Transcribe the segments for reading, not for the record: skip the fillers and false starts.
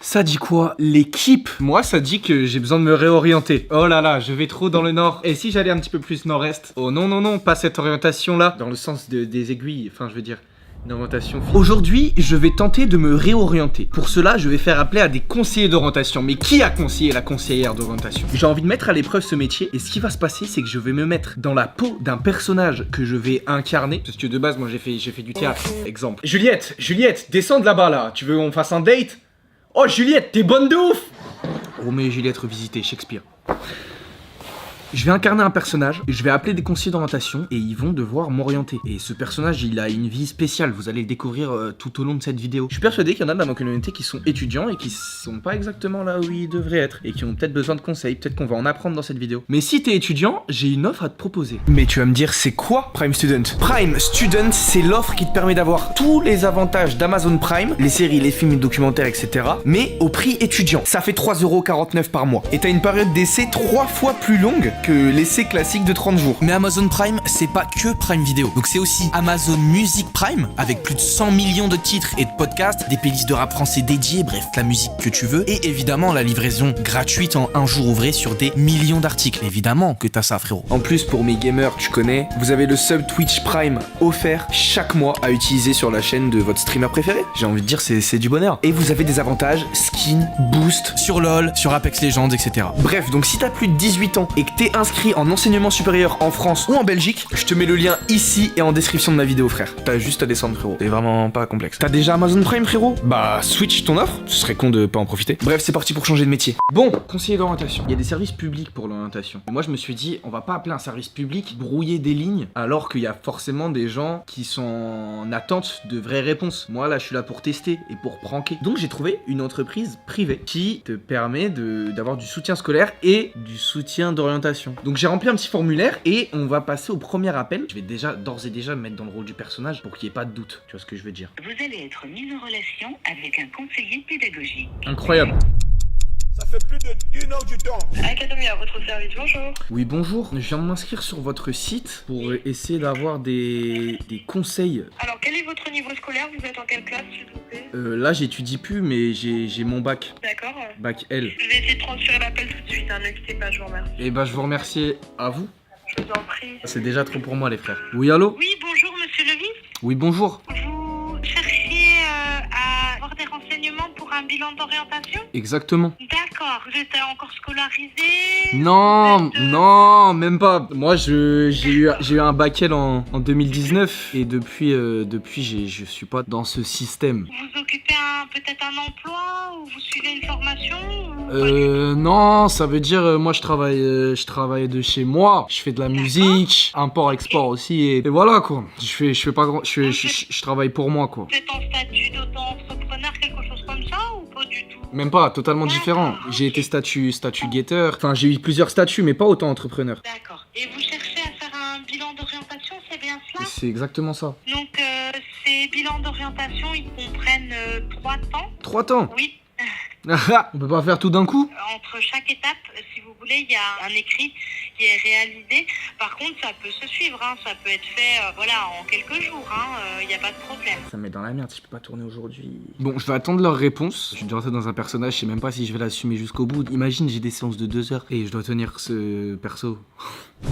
Ça dit quoi? L'équipe? Moi, ça dit que j'ai besoin de me réorienter. Oh là là, je vais trop dans le nord. Et si j'allais un petit peu plus nord-est? Oh non, non, non, pas cette orientation-là. Dans le sens des aiguilles, enfin, je veux dire... une orientation. Aujourd'hui, je vais tenter de me réorienter. Pour cela, je vais faire appeler à des conseillers d'orientation. Mais qui a conseillé la conseillère d'orientation? J'ai envie de mettre à l'épreuve ce métier. Et ce qui va se passer, c'est que je vais me mettre dans la peau d'un personnage que je vais incarner. Parce que de base, moi, j'ai fait du théâtre. Exemple. Juliette, descends de là-bas, là. Tu veux qu'on fasse un date? Oh, Juliette, t'es bonne de ouf! Roméo et Juliette revisité, Shakespeare. Je vais incarner un personnage, je vais appeler des conseillers d'orientation et ils vont devoir m'orienter. Et ce personnage, il a une vie spéciale, vous allez le découvrir tout au long de cette vidéo. Je suis persuadé qu'il y en a dans ma communauté qui sont étudiants et qui sont pas exactement là où ils devraient être. Et qui ont peut-être besoin de conseils, peut-être qu'on va en apprendre dans cette vidéo. Mais si t'es étudiant, j'ai une offre à te proposer. Mais tu vas me dire, c'est quoi Prime Student? Prime Student, c'est l'offre qui te permet d'avoir tous les avantages d'Amazon Prime, les séries, les films, les documentaires, etc. Mais au prix étudiant. Ça fait 3,49€ par mois. Et t'as une période d'essai 3 fois plus longue que l'essai classique de 30 jours. Mais Amazon Prime, c'est pas que Prime Vidéo. Donc c'est aussi Amazon Music Prime, avec plus de 100 millions de titres et de podcasts, des playlists de rap français dédiées, bref, la musique que tu veux, et évidemment la livraison gratuite en un jour ouvré sur des millions d'articles. Évidemment que t'as ça, frérot. En plus, pour mes gamers, tu connais, vous avez le sub Twitch Prime offert chaque mois à utiliser sur la chaîne de votre streamer préféré. J'ai envie de dire, c'est du bonheur. Et vous avez des avantages, skin, boost, Sur LoL, sur Apex Legends, etc. bref, donc si t'as plus de 18 ans et que t'es inscrit en enseignement supérieur en France ou en Belgique, je te mets le lien ici et en description de ma vidéo, frère. T'as juste à descendre, frérot. C'est vraiment pas complexe. T'as déjà Amazon Prime, frérot? Bah, switch ton offre. Ce serait con de pas en profiter. Bref, c'est parti pour changer de métier. Bon, conseiller d'orientation. Il y a des services publics pour l'orientation. Et moi, je me suis dit, on va pas appeler un service public brouiller des lignes, alors qu'il y a forcément des gens qui sont en attente de vraies réponses. Moi, là, je suis là pour tester et pour pranker. Donc, j'ai trouvé une entreprise privée qui te permet d'avoir du soutien scolaire et du soutien d'orientation. Donc, j'ai rempli un petit formulaire et on va passer au premier appel. Je vais d'ores et déjà me mettre dans le rôle du personnage pour qu'il n'y ait pas de doute. Tu vois ce que je veux dire? Vous allez être mis en relation avec un conseiller pédagogique. Incroyable. Ça fait plus d'1 heure du temps. Académie à votre service, bonjour. Oui, bonjour. Je viens de m'inscrire sur votre site pour essayer d'avoir des conseils. Alors, quel est votre niveau scolaire? Vous êtes en quelle classe, s'il vous plaît? Là, j'étudie plus, mais j'ai mon bac. D'accord. Bac L. Je vais essayer de transférer l'appel tout de suite, hein. Ne quittez pas, je vous remercie. Et bah, je vous remercie à vous. Je vous en prie. C'est déjà trop pour moi, les frères. Oui, allô? Oui, bonjour, monsieur Levis. Oui, bonjour. Vous cherchiez à avoir des renseignements pour un bilan d'orientation? Exactement. D'accord. Vous êtes encore scolarisé? Non, Vous êtes, non, même pas. Moi, j'ai eu un bac L en 2019 et depuis, je suis pas dans ce système. Vous occupez peut-être un emploi ou vous suivez une formation ou pas du tout? Non, ça veut dire, moi, je travaille de chez moi. Je fais de la musique, import-export aussi, et voilà, quoi. Je travaille pour moi, quoi. Vous êtes en statut d'auto-entrepreneur, quelque chose comme ça ou pas du tout? Même pas, totalement différent. J'ai été statut guetteur. Enfin, j'ai eu plusieurs statuts, mais pas autant entrepreneur. D'accord. Et vous cherchez à faire un bilan d'orientation, c'est bien cela? C'est exactement ça. Donc, ces bilans d'orientation, ils comprennent 3 temps? 3 temps. Oui. On peut pas faire tout d'un coup? Entre chaque étape, si vous voulez, il y a un écrit qui est réalisé. Par contre, ça peut se suivre, hein. Ça peut être fait en quelques jours. Il n'y a pas de problème. Ça me met dans la merde si je peux pas tourner aujourd'hui. Bon, je vais attendre leur réponse. Je suis déjà rentré dans un personnage, je sais même pas si je vais l'assumer jusqu'au bout. Imagine, j'ai des séances de 2 heures et je dois tenir ce perso.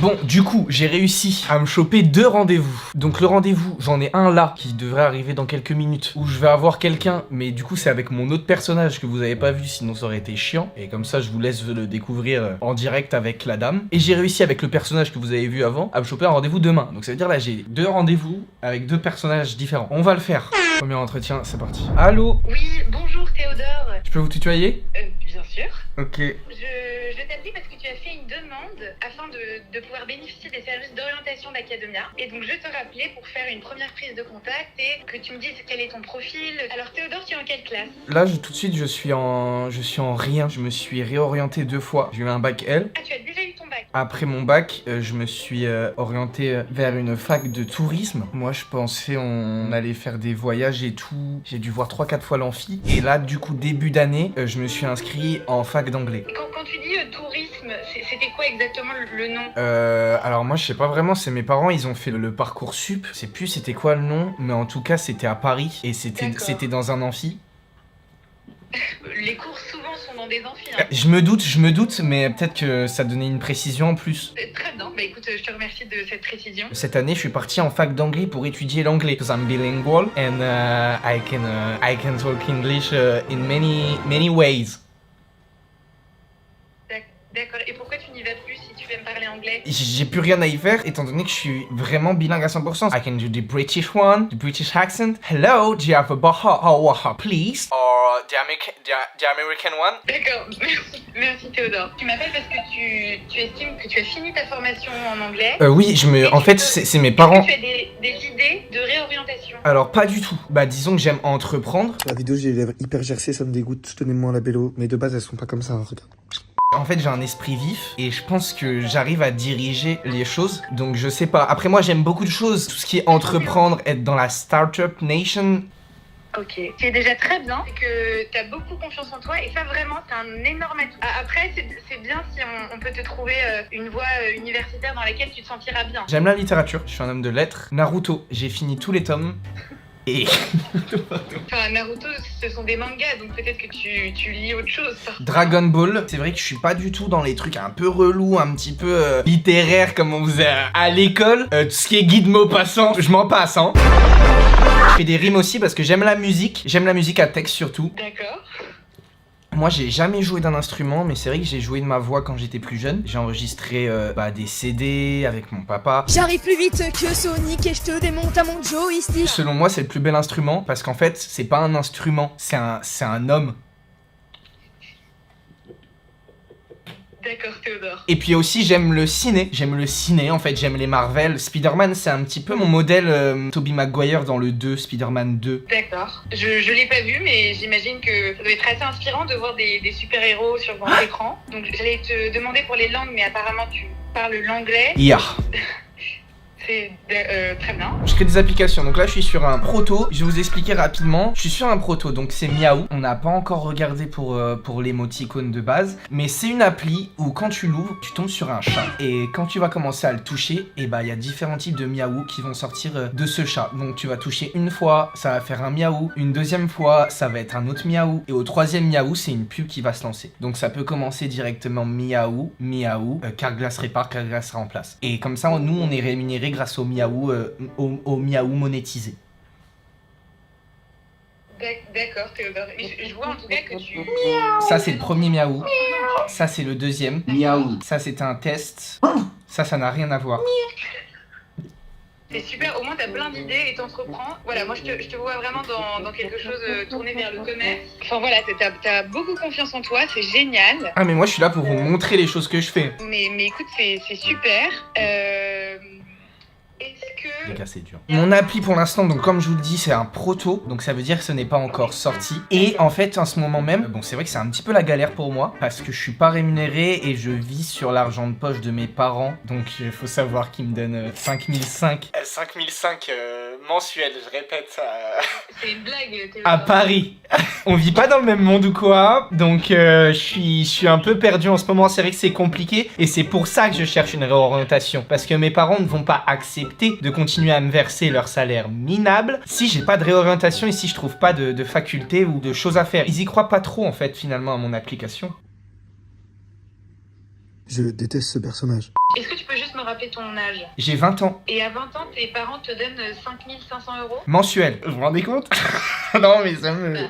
Bon, du coup, j'ai réussi à me choper 2 rendez-vous. Donc le rendez-vous, j'en ai un là, qui devrait arriver dans quelques minutes, où je vais avoir quelqu'un, mais du coup c'est avec mon autre personnage que vous avez pas vu, sinon ça aurait été chiant. Et comme ça, je vous laisse le découvrir en direct avec la dame. Et j'ai réussi avec le personnage que vous avez vu avant, à me choper un rendez-vous demain. Donc ça veut dire là, j'ai 2 rendez-vous avec 2 personnages différents. On va le faire. Premier entretien, c'est parti. Allô? Oui, bonjour Théodore. Je peux vous tutoyer? Bien sûr. Ok. Je t'appelais parce que tu as fait une demande afin de pouvoir bénéficier des services d'orientation d'Academia. Et donc je te rappelais pour faire une première prise de contact et que tu me dises quel est ton profil. Alors Théodore, tu es en quelle classe? Là, tout de suite, je suis en rien. Je me suis réorienté 2 fois. J'ai eu un bac L. Ah, tu as déjà eu ton bac? Après mon bac, je me suis orienté vers une fac de tourisme. Moi, je pensais on allait faire des voyages et tout. J'ai dû voir 3-4 fois l'amphi. Et là, du coup, début d'année, je me suis inscrit en fac d'anglais. Quand tu dis tourisme, c'était quoi exactement le nom? Alors moi, je sais pas vraiment. C'est mes parents, ils ont fait le Parcoursup. Je sais plus c'était quoi le nom. Mais en tout cas, c'était à Paris. Et c'était D'accord. dans un amphi. Les cours souvent sont dans des amphis. Hein. Je me doute, mais peut-être que ça donnait une précision en plus. Très bien, bah écoute, je te remercie de cette précision. Cette année, je suis parti en fac d'anglais pour étudier l'anglais. Because I'm bilingual and I can talk English in many ways. D'accord, et pourquoi tu n'y vas plus si tu aimes parler anglais? J'ai plus rien à y faire étant donné que je suis vraiment bilingue à 100%. I can do the British one, the British accent. Hello, do you have a baha, please? Or the American one? D'accord, merci Théodore. Tu m'appelles parce que tu estimes que tu as fini ta formation en anglais. Oui, en fait, c'est mes parents. Tu as des idées de réorientation? Alors, pas du tout. Bah, disons que j'aime entreprendre. La vidéo, j'ai les lèvres hyper gercées, ça me dégoûte. Tenez-moi la bello. Mais de base, elles sont pas comme ça, hein, regarde. En fait, j'ai un esprit vif et je pense que j'arrive à diriger les choses. Donc, je sais pas. Après, moi, j'aime beaucoup de choses. Tout ce qui est entreprendre, être dans la startup nation. Ok. Ce qui est déjà très bien, c'est que tu as beaucoup confiance en toi et ça, vraiment, c'est un énorme atout. Après, c'est bien si on peut te trouver une voie universitaire dans laquelle tu te sentiras bien. J'aime la littérature. Je suis un homme de lettres. Naruto, j'ai fini tous les tomes. Et... Enfin, Naruto, ce sont des mangas, donc peut-être que tu lis autre chose. Dragon Ball, c'est vrai que je suis pas du tout dans les trucs un peu relous, un petit peu littéraires comme on faisait à l'école. Tout ce qui est guide Maupassant, je m'en passe, hein. Je fais des rimes aussi parce que j'aime la musique à texte surtout. D'accord. Moi, j'ai jamais joué d'un instrument, mais c'est vrai que j'ai joué de ma voix quand j'étais plus jeune. J'ai enregistré des CD avec mon papa. J'arrive plus vite que Sonic et je te démonte à mon joystick. Selon moi, c'est le plus bel instrument parce qu'en fait, c'est pas un instrument, c'est un homme. D'accord, Théodore. Et puis aussi, j'aime le ciné, en fait, j'aime les Marvel. Spider-Man, c'est un petit peu mon modèle Tobey Maguire dans le 2, Spider-Man 2. D'accord. Je l'ai pas vu, mais j'imagine que ça doit être assez inspirant de voir des super-héros sur grand écran. Donc j'allais te demander pour les langues, mais apparemment tu parles l'anglais. Yeah. C'est très bien. Je crée des applications, donc là je suis sur un proto, je vais vous expliquer rapidement. Je suis sur un proto, donc c'est Miaou. On n'a pas encore regardé pour l'émoticône de base, mais c'est une appli où quand tu l'ouvres, tu tombes sur un chat. Et quand tu vas commencer à le toucher, et bah il y a différents types de Miaou qui vont sortir de ce chat. Donc tu vas toucher une fois, ça va faire un Miaou, une deuxième fois, ça va être un autre Miaou, et au troisième Miaou, c'est une pub qui va se lancer. Donc ça peut commencer directement Miaou, Carglass répare, Carglass remplace. Et comme ça, nous on est rémunéré grâce au Miaou, au Miaou monétisé. D'accord, Théodore. Je vois en tout cas que tu... Ça, c'est le premier Miaou. Ça, c'est le deuxième. Miaou. Ça, c'est un test. Ça n'a rien à voir. C'est super, au moins t'as plein d'idées et t'entreprends. Voilà, moi je te vois vraiment dans quelque chose tourné vers le commerce. Enfin voilà, t'as beaucoup confiance en toi, c'est génial. Ah mais moi je suis là pour vous montrer les choses que je fais. Mais écoute, c'est super. Est-ce que... Les gars, c'est dur. Mon appli pour l'instant, donc comme je vous le dis, c'est un proto, donc ça veut dire que ce n'est pas encore sorti. Et en fait, en ce moment même, bon c'est vrai que c'est un petit peu la galère pour moi, parce que je suis pas rémunéré et je vis sur l'argent de poche de mes parents. Donc il faut savoir qu'ils me donnent 5005. 5005 mensuels, je répète. C'est une blague, Théodore. À Paris. On vit pas dans le même monde ou quoi, donc je suis un peu perdu en ce moment, c'est vrai que c'est compliqué. Et c'est pour ça que je cherche une réorientation, parce que mes parents ne vont pas accepter de continuer à me verser leur salaire minable si j'ai pas de réorientation et si je trouve pas de faculté ou de choses à faire. Ils y croient pas trop en fait finalement à mon application. Je déteste ce personnage. Est-ce que tu peux juste me rappeler ton âge? J'ai 20 ans. Et à 20 ans, tes parents te donnent 5500 €? Mensuel. Vous vous rendez compte? Non mais ça me...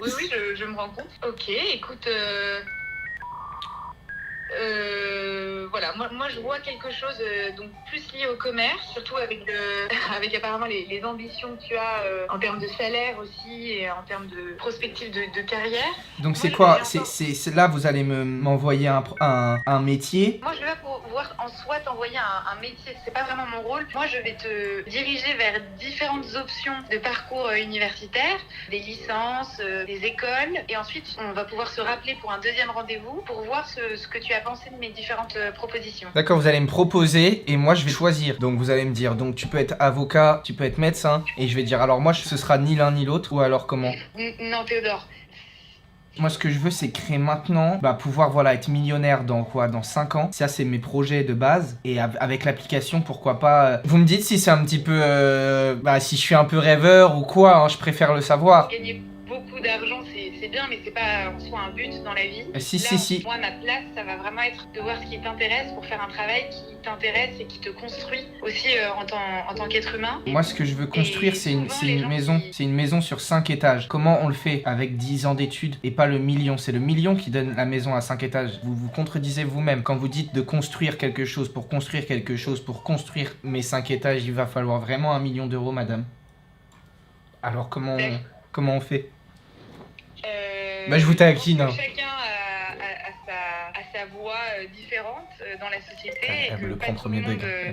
Oui, je me rends compte. Ok, écoute... voilà, moi je vois quelque chose donc plus lié au commerce, surtout avec apparemment les ambitions que tu as en termes de salaire aussi et en termes de prospective de carrière. Donc c'est quoi? C'est là vous allez m'envoyer un métier? Moi je vais pouvoir en soi t'envoyer un métier, c'est pas vraiment mon rôle. Moi je vais te diriger vers différentes options de parcours universitaires, des licences, des écoles, et ensuite on va pouvoir se rappeler pour un deuxième rendez-vous pour voir ce que tu as pensé de mes différentes propositions. D'accord, vous allez me proposer et moi je vais choisir. Donc vous allez me dire, donc tu peux être avocat, tu peux être médecin, et je vais dire alors moi ce sera ni l'un ni l'autre, ou alors comment? Non Théodore. Moi ce que je veux c'est créer maintenant, pouvoir voilà être millionnaire dans 5 ans. Ça c'est mes projets de base, et avec l'application pourquoi pas. Vous me dites si c'est un petit peu si je suis un peu rêveur ou quoi, hein, je préfère le savoir. Gagner beaucoup d'argent, c'est c'est bien, mais c'est pas en soi un but dans la vie. Si. Moi, ma place, ça va vraiment être de voir ce qui t'intéresse pour faire un travail qui t'intéresse et qui te construit aussi en tant qu'être humain. Moi, ce que je veux construire, c'est une maison. C'est une maison sur 5 étages. Comment on le fait avec 10 ans d'études et pas le million? C'est le million qui donne la maison à 5 étages. Vous vous contredisez vous-même. Quand vous dites de construire quelque chose, pour construire mes 5 étages, il va falloir vraiment 1 million d'euros, madame. Alors comment on fait? Je vous taquine. Chacun a sa voix différente dans la société. Elle me le prend premier degré.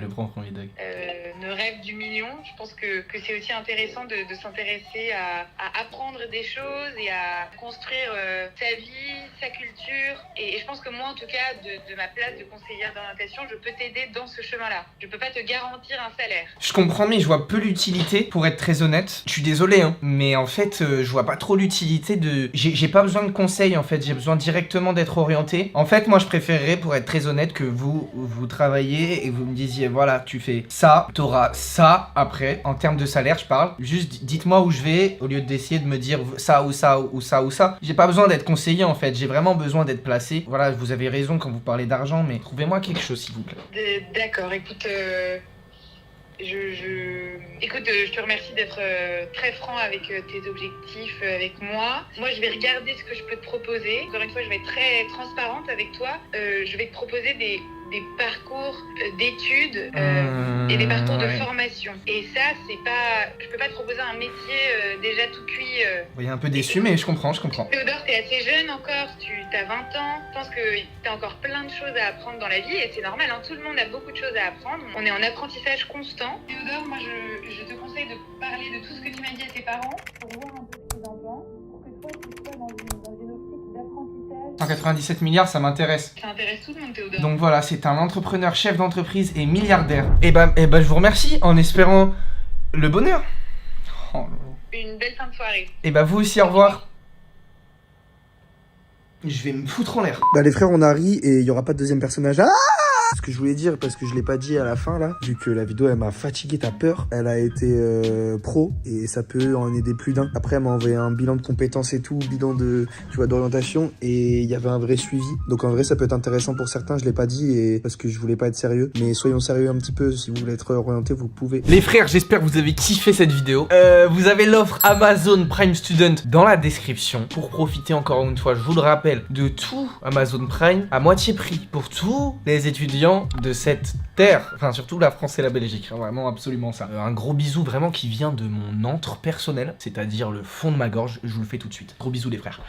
Ne rêve du million. Je pense que c'est aussi intéressant de s'intéresser à apprendre des choses et à construire sa vie, sa culture. Et je pense que moi, en tout cas, de ma place de conseillère d'orientation, je peux t'aider dans ce chemin-là. Je peux pas te garantir un salaire. Je comprends, mais je vois peu l'utilité, pour être très honnête. Je suis désolé, hein, mais en fait, je vois pas trop l'utilité de... J'ai pas besoin de conseils, en fait. J'ai besoin directement d'être orienté. En fait, moi, je préférerais, pour être très honnête, que vous travaillez et vous me disiez, voilà, tu fais ça, t'auras ça après, en termes de salaire, je parle. Juste, dites-moi où je vais, au lieu d'essayer de me dire ça ou ça ou ça ou ça. J'ai pas besoin d'être conseillé, en fait. J'ai vraiment besoin d'être placé. Voilà, vous avez raison quand vous parlez d'argent, mais trouvez-moi quelque chose, s'il vous plaît. D'accord, écoute... je te remercie d'être très franc avec tes objectifs avec moi. Moi, je vais regarder ce que je peux te proposer. Encore une fois, je vais être très transparente avec toi. Je vais te proposer des parcours d'études et des parcours de formation. Et ça, c'est pas... Je peux pas te proposer un métier déjà tout cuit. Vous voyez, un peu déçu, mais je comprends. Théodore, t'es assez jeune encore, t'as 20 ans. Je pense que t'as encore plein de choses à apprendre dans la vie et c'est normal, hein, tout le monde a beaucoup de choses à apprendre. On est en apprentissage constant. Théodore, moi, je te conseille de parler de tout ce que tu m'as dit à tes parents pour voir un peu ce qu'ils en pensent, pour que toi, tu sois dans une optique d'apprentissage. 197 milliards, ça m'intéresse. Ça intéresse tout le monde, Théodore. Donc voilà, c'est un entrepreneur, chef d'entreprise et milliardaire. Et bah, je vous remercie en espérant le bonheur. Oh, une belle fin de soirée. Et bah vous aussi, au revoir. Je vais me foutre en l'air. Bah les frères, on a ri et il y aura pas de deuxième personnage. Ce que je voulais dire, parce que je l'ai pas dit à la fin là, vu que la vidéo elle m'a fatigué, t'as peur. Elle a été pro et ça peut en aider plus d'un. Après elle m'a envoyé un bilan de compétences et tout, bilan de, tu vois, d'orientation, et il y avait un vrai suivi. Donc en vrai ça peut être intéressant pour certains, je l'ai pas dit et parce que je voulais pas être sérieux. Mais soyons sérieux un petit peu, si vous voulez être orienté, vous pouvez. Les frères, j'espère que vous avez kiffé cette vidéo. Vous avez l'offre Amazon Prime Student dans la description pour profiter encore une fois, je vous le rappelle, de tout Amazon Prime à moitié prix pour tous les étudiants de cette terre, enfin surtout la France et la Belgique, vraiment absolument ça. Un gros bisou vraiment qui vient de mon antre personnel, c'est-à-dire le fond de ma gorge, je vous le fais tout de suite. Gros bisous les frères.